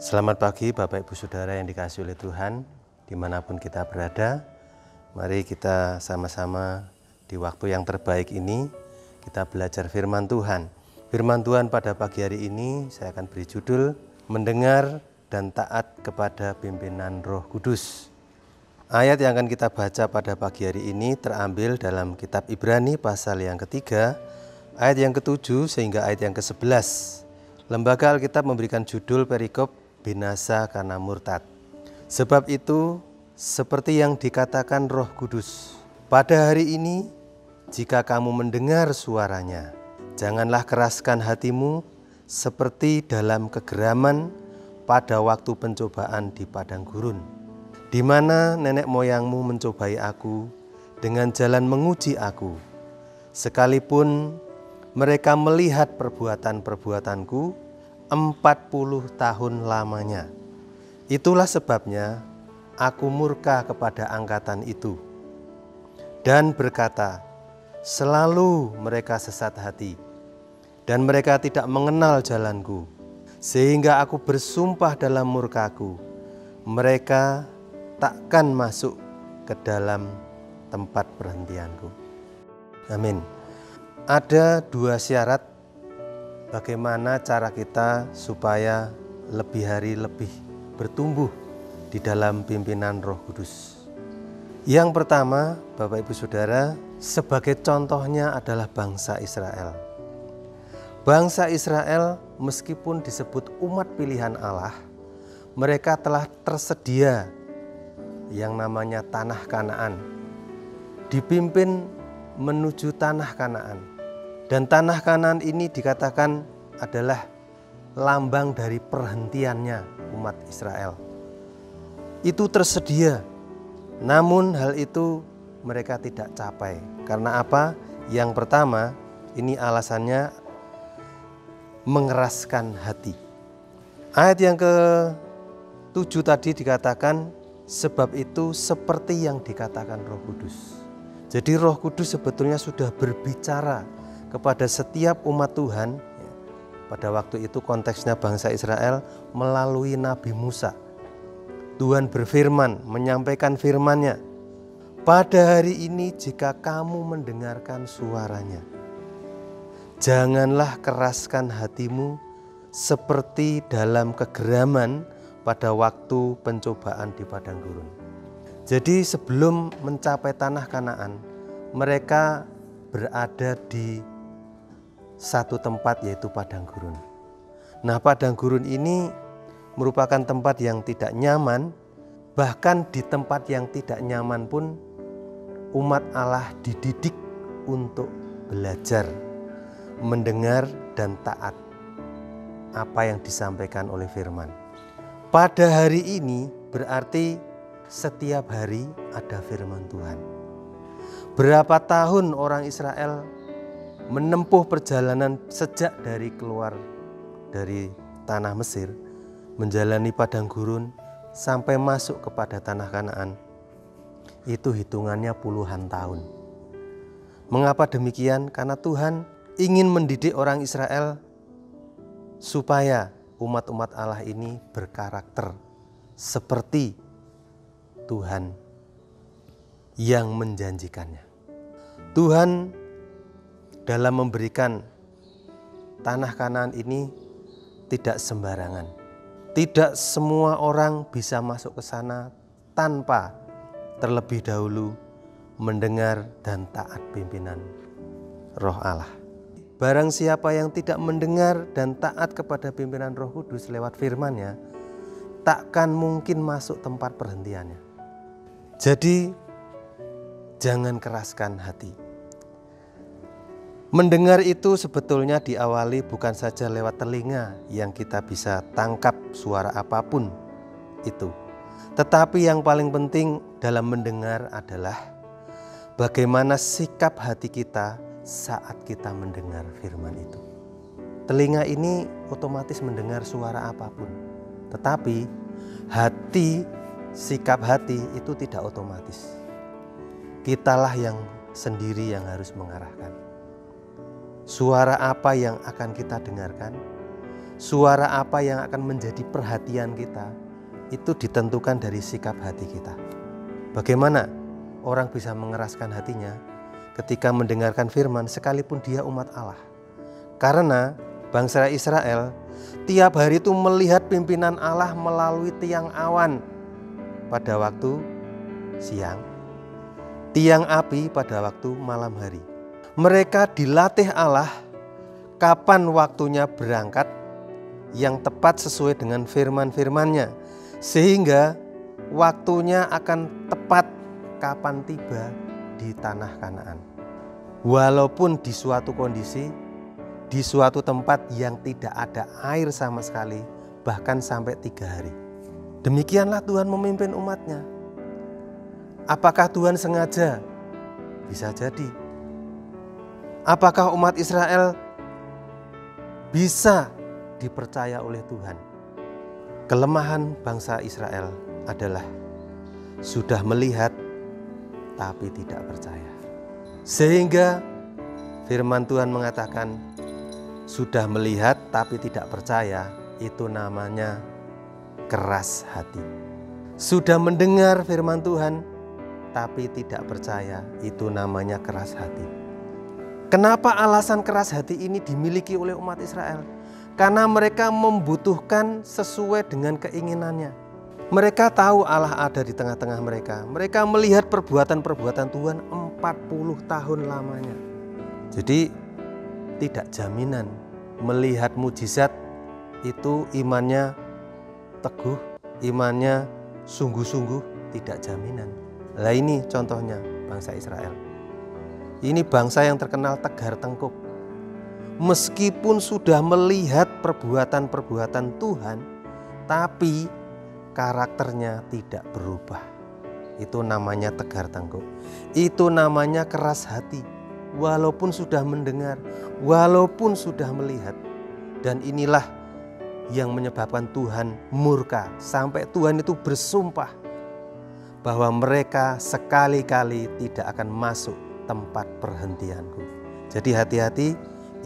Selamat pagi Bapak Ibu Saudara yang dikasihi oleh Tuhan, dimanapun kita berada. Mari kita sama-sama di waktu yang terbaik ini, kita belajar firman Tuhan. Firman Tuhan pada pagi hari ini saya akan beri judul, Mendengar dan Taat kepada Pimpinan Roh Kudus. Ayat yang akan kita baca pada pagi hari ini terambil dalam kitab Ibrani pasal yang ketiga, ayat yang ke-7 sehingga ayat yang ke-11. Lembaga Alkitab memberikan judul perikop binasa karena murtad. Sebab itu, seperti yang dikatakan Roh Kudus, pada hari ini, jika kamu mendengar suaranya, janganlah keraskan hatimu seperti dalam kegeraman pada waktu pencobaan di padang gurun, di mana nenek moyangmu mencobai aku dengan jalan menguji aku, sekalipun mereka melihat perbuatan-perbuatanku 40 tahun lamanya. Itulah sebabnya aku murka kepada angkatan itu dan berkata, selalu mereka sesat hati dan mereka tidak mengenal jalanku, sehingga aku bersumpah dalam murkaku, mereka takkan masuk ke dalam tempat perhentianku. Amin. Ada dua syarat bagaimana cara kita supaya lebih hari lebih bertumbuh di dalam pimpinan Roh Kudus. Yang pertama, Bapak Ibu Saudara, sebagai contohnya adalah bangsa Israel. Bangsa Israel meskipun disebut umat pilihan Allah, mereka telah tersedia yang namanya tanah Kanaan, dipimpin menuju tanah Kanaan. Dan tanah Kanaan ini dikatakan adalah lambang dari perhentiannya umat Israel. Itu tersedia, namun hal itu mereka tidak capai. Karena apa? Yang pertama, ini alasannya mengeraskan hati. Ayat yang ke-7 tadi dikatakan, sebab itu seperti yang dikatakan Roh Kudus. Jadi Roh Kudus sebetulnya sudah berbicara kepada setiap umat Tuhan. Pada waktu itu konteksnya bangsa Israel melalui Nabi Musa. Tuhan berfirman, menyampaikan firman-Nya. Pada hari ini jika kamu mendengarkan suaranya, janganlah keraskan hatimu seperti dalam kegeraman pada waktu pencobaan di padang gurun. Jadi sebelum mencapai tanah Kanaan, mereka berada di satu tempat, yaitu padang gurun. Nah, padang gurun ini merupakan tempat yang tidak nyaman. Bahkan di tempat yang tidak nyaman pun umat Allah dididik untuk belajar, mendengar dan taat apa yang disampaikan oleh firman. Pada hari ini berarti setiap hari ada firman Tuhan. Berapa tahun orang Israel menempuh perjalanan sejak dari keluar dari tanah Mesir, menjalani padang gurun sampai masuk kepada tanah Kanaan. Itu hitungannya puluhan tahun. Mengapa demikian? Karena Tuhan ingin mendidik orang Israel supaya umat-umat Allah ini berkarakter seperti Tuhan yang menjanjikannya. Tuhan dalam memberikan tanah Kanaan ini tidak sembarangan. Tidak semua orang bisa masuk ke sana tanpa terlebih dahulu mendengar dan taat pimpinan Roh Allah. Barang siapa yang tidak mendengar dan taat kepada pimpinan Roh Kudus lewat firman-Nya, takkan mungkin masuk tempat perhentiannya. Jadi jangan keraskan hati. Mendengar itu sebetulnya diawali bukan saja lewat telinga yang kita bisa tangkap suara apapun itu. Tetapi yang paling penting dalam mendengar adalah bagaimana sikap hati kita saat kita mendengar firman itu. Telinga ini otomatis mendengar suara apapun. Tetapi hati, sikap hati itu tidak otomatis. Kitalah yang sendiri yang harus mengarahkan. Suara apa yang akan kita dengarkan? suara apa yang akan menjadi perhatian kita, itu ditentukan dari sikap hati kita. Bagaimana orang bisa mengeraskan hatinya ketika mendengarkan firman sekalipun dia umat Allah? Karena bangsa Israel tiap hari itu melihat pimpinan Allah melalui tiang awan pada waktu siang, tiang api pada waktu malam hari. Mereka dilatih Allah kapan waktunya berangkat yang tepat sesuai dengan firman-firman-Nya, sehingga waktunya akan tepat kapan tiba di tanah Kanaan. Walaupun di suatu kondisi, di suatu tempat yang tidak ada air sama sekali, bahkan sampai 3 hari. Demikianlah Tuhan memimpin umat-Nya. Apakah Tuhan sengaja? Bisa jadi. Apakah umat Israel bisa dipercaya oleh Tuhan? Kelemahan bangsa Israel adalah sudah melihat tapi tidak percaya. Sehingga firman Tuhan mengatakan, sudah melihat tapi tidak percaya, itu namanya keras hati. Sudah mendengar firman Tuhan tapi tidak percaya, itu namanya keras hati. Kenapa alasan keras hati ini dimiliki oleh umat Israel? Karena mereka membutuhkan sesuai dengan keinginannya. Mereka tahu Allah ada di tengah-tengah mereka. Mereka melihat perbuatan-perbuatan Tuhan 40 tahun lamanya. Jadi tidak jaminan melihat mujizat itu imannya teguh, imannya sungguh-sungguh, tidak jaminan. Lah ini contohnya bangsa Israel. Ini bangsa yang terkenal tegar tengkuk. Meskipun sudah melihat perbuatan-perbuatan Tuhan, tapi karakternya tidak berubah. Itu namanya tegar tengkuk. Itu namanya keras hati. Walaupun sudah mendengar, walaupun sudah melihat. Dan inilah yang menyebabkan Tuhan murka. Sampai Tuhan itu bersumpah bahwa mereka sekali-kali tidak akan masuk tempat perhentianku. Jadi hati-hati,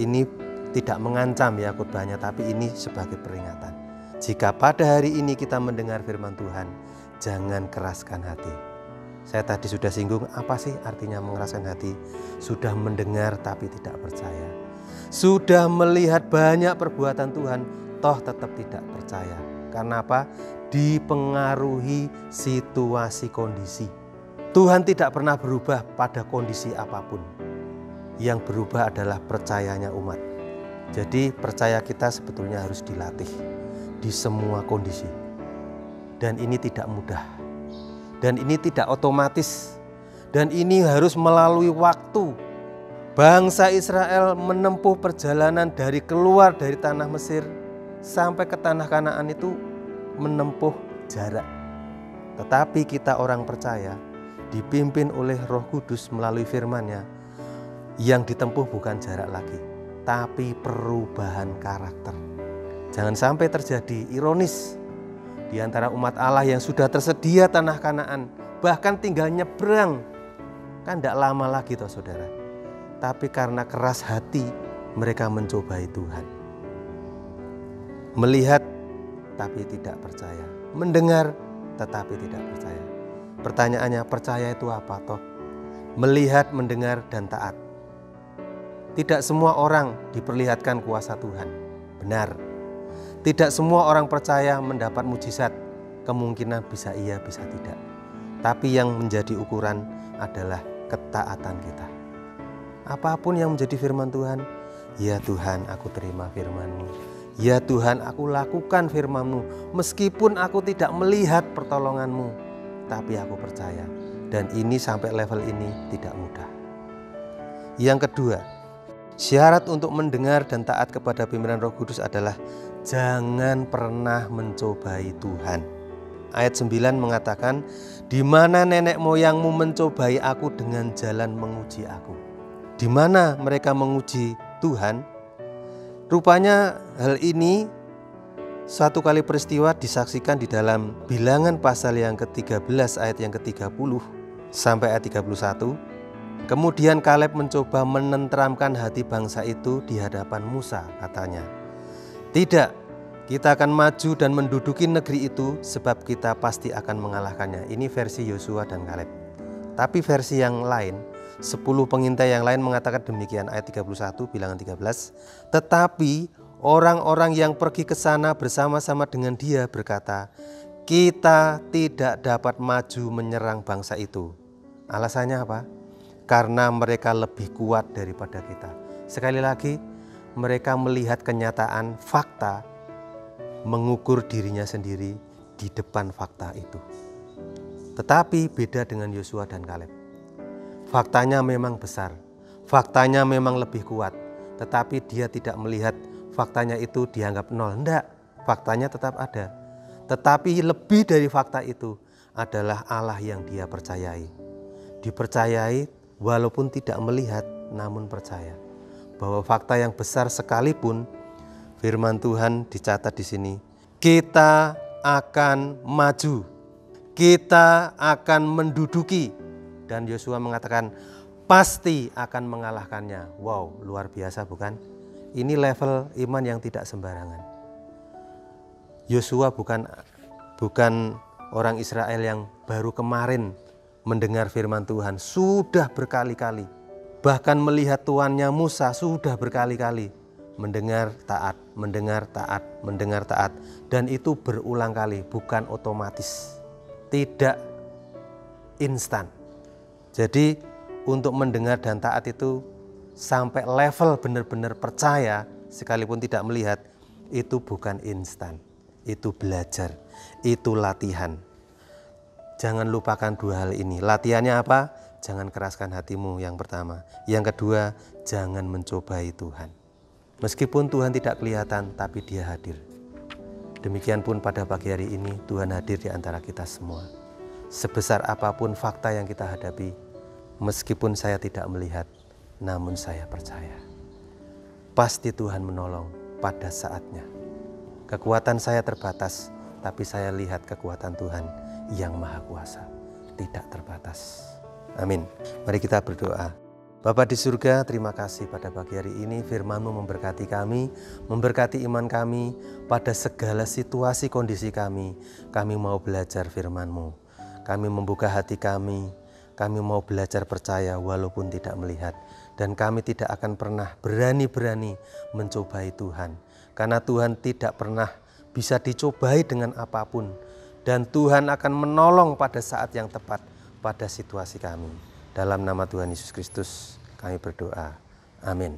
ini tidak mengancam ya khotbahnya, tapi ini sebagai peringatan. Jika pada hari ini kita mendengar firman Tuhan, jangan keraskan hati. Saya tadi sudah singgung, apa sih artinya mengeraskan hati? Sudah mendengar tapi tidak percaya. Sudah melihat banyak perbuatan Tuhan, toh tetap tidak percaya. Karena apa? Dipengaruhi situasi kondisi. Tuhan tidak pernah berubah pada kondisi apapun. Yang berubah adalah percayanya umat. Jadi percaya kita sebetulnya harus dilatih di semua kondisi. Dan ini tidak mudah. Dan ini tidak otomatis. Dan ini harus melalui waktu. Bangsa Israel menempuh perjalanan dari keluar dari tanah Mesir sampai ke tanah Kanaan itu menempuh jarak. Tetapi kita orang percaya, dipimpin oleh Roh Kudus melalui firman-Nya, yang ditempuh bukan jarak lagi, tapi perubahan karakter. Jangan sampai terjadi ironis di antara umat Allah yang sudah tersedia tanah Kanaan, bahkan tinggal nyebrang, kan tidak lama lagi toh saudara. Tapi karena keras hati mereka mencobai Tuhan. Melihat tapi tidak percaya, mendengar tetapi tidak percaya. Pertanyaannya, percaya itu apa toh? Melihat, mendengar, dan taat. Tidak semua orang diperlihatkan kuasa Tuhan. Benar. Tidak semua orang percaya mendapat mujizat. Kemungkinan bisa iya, bisa tidak. Tapi yang menjadi ukuran adalah ketaatan kita. Apapun yang menjadi firman Tuhan, ya Tuhan, aku terima firman-Mu. Ya Tuhan, aku lakukan firman-Mu. Meskipun aku tidak melihat pertolongan-Mu, tapi aku percaya. Dan ini sampai level ini tidak mudah. Yang kedua, syarat untuk mendengar dan taat kepada pimpinan Roh Kudus adalah jangan pernah mencobai Tuhan. Ayat 9 mengatakan, di mana nenek moyangmu mencobai aku dengan jalan menguji aku. Di mana mereka menguji Tuhan? Rupanya hal ini satu kali peristiwa disaksikan di dalam Bilangan pasal yang ke-13 ayat yang ke-30 sampai ayat 31. Kemudian Kaleb mencoba menenteramkan hati bangsa itu di hadapan Musa, katanya. Tidak, Kita akan maju dan menduduki negeri itu sebab kita pasti akan mengalahkannya. Ini versi Yosua dan Kaleb. Tapi versi yang lain, 10 pengintai yang lain mengatakan demikian, ayat 31 bilangan 13. Tetapi orang-orang yang pergi ke sana bersama-sama dengan dia berkata, kita tidak dapat maju menyerang bangsa itu. Alasannya apa? Karena mereka lebih kuat daripada kita. Sekali lagi, mereka melihat kenyataan fakta, mengukur dirinya sendiri di depan fakta itu. Tetapi beda dengan Yosua dan Kaleb. Faktanya memang besar, faktanya memang lebih kuat, tetapi dia tidak melihat faktanya itu dianggap nol. Enggak, faktanya tetap ada. Tetapi lebih dari fakta itu adalah Allah yang dia percayai. Dipercayai walaupun tidak melihat, namun percaya bahwa fakta yang besar sekalipun, firman Tuhan dicatat di sini, kita akan maju, kita akan menduduki, dan Yosua mengatakan pasti akan mengalahkannya. Wow, luar biasa bukan? Ini level iman yang tidak sembarangan. Yosua bukan orang Israel yang baru kemarin mendengar firman Tuhan, sudah berkali-kali. Bahkan melihat tuannya Musa sudah berkali-kali mendengar taat, mendengar taat, mendengar taat. Dan itu berulang kali, bukan otomatis, tidak instan. Jadi untuk mendengar dan taat itu sampai level benar-benar percaya sekalipun tidak melihat, itu bukan instan. Itu belajar, itu latihan. Jangan lupakan dua hal ini. Latihannya apa? Jangan keraskan hatimu yang pertama. Yang kedua, jangan mencobai Tuhan. Meskipun Tuhan tidak kelihatan, tapi Dia hadir. Demikian pun pada pagi hari ini, Tuhan hadir di antara kita semua. Sebesar apapun fakta yang kita hadapi, meskipun saya tidak melihat, namun saya percaya. Pasti Tuhan menolong pada saatnya. Kekuatan saya terbatas, tapi saya lihat kekuatan Tuhan yang Maha Kuasa, tidak terbatas. Amin. Mari kita berdoa. Bapa di surga, terima kasih pada pagi hari ini firman-Mu memberkati kami, memberkati iman kami pada segala situasi kondisi kami. Kami mau belajar firman-Mu. Kami membuka hati kami mau belajar percaya walaupun tidak melihat. Dan kami tidak akan pernah berani-berani mencobai Tuhan. Karena Tuhan tidak pernah bisa dicobai dengan apapun. Dan Tuhan akan menolong pada saat yang tepat pada situasi kami. Dalam nama Tuhan Yesus Kristus kami berdoa. Amin.